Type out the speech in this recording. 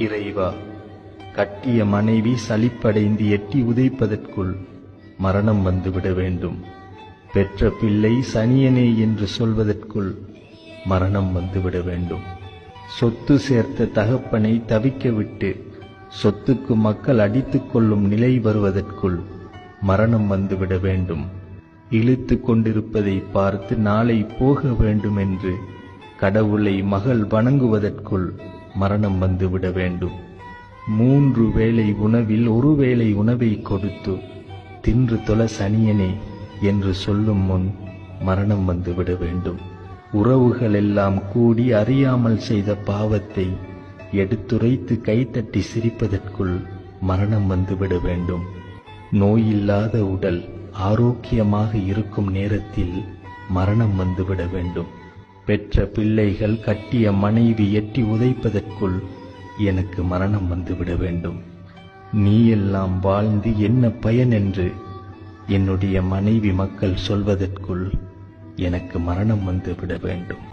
இறைவா, கட்டிய மனைவி சலிப்படைந்து எட்டி உதைப்பதற்குள் மரணம் வந்துவிட வேண்டும். பெற்ற பிள்ளை சனியனே என்று சொல்வதற்குள் மரணம் வந்துவிட வேண்டும். சொத்து சேர்த்த தகப்பனை தவிக்க விட்டு சொத்துக்கு மக்கள் அடித்துக் கொள்ளும் நிலை வருவதற்குள் மரணம் வந்துவிட வேண்டும். இழுத்து கொண்டிருப்பதை பார்த்து நாளை போக வேண்டும் என்று கடவுளை மகள் வணங்குவதற்குள் மரணம் வந்துவிட வேண்டும். 3 வேளை உணவில் 1 வேளை உணவை கொடுத்து தின்று தொல சனியனே என்று சொல்லும் முன் மரணம் வந்துவிட வேண்டும். உறவுகள் எல்லாம் கூடி அறியாமல் செய்த பாவத்தை எடுத்துரைத்து கைத்தட்டி சிரிப்பதற்குள் மரணம் வந்துவிட வேண்டும். நோயில்லாத உடல் ஆரோக்கியமாக இருக்கும் நேரத்தில் மரணம் வந்துவிட வேண்டும். பெற்ற பிள்ளைகள் கட்டிய மனைவி எட்டி உதைப்பதற்குள் எனக்கு மரணம் வந்துவிட வேண்டும். நீ எல்லாம் வாழ்ந்து என்ன பயன் என்று என்னுடைய மனைவி மக்கள் சொல்வதற்குள் எனக்கு மரணம் வந்துவிட வேண்டும்.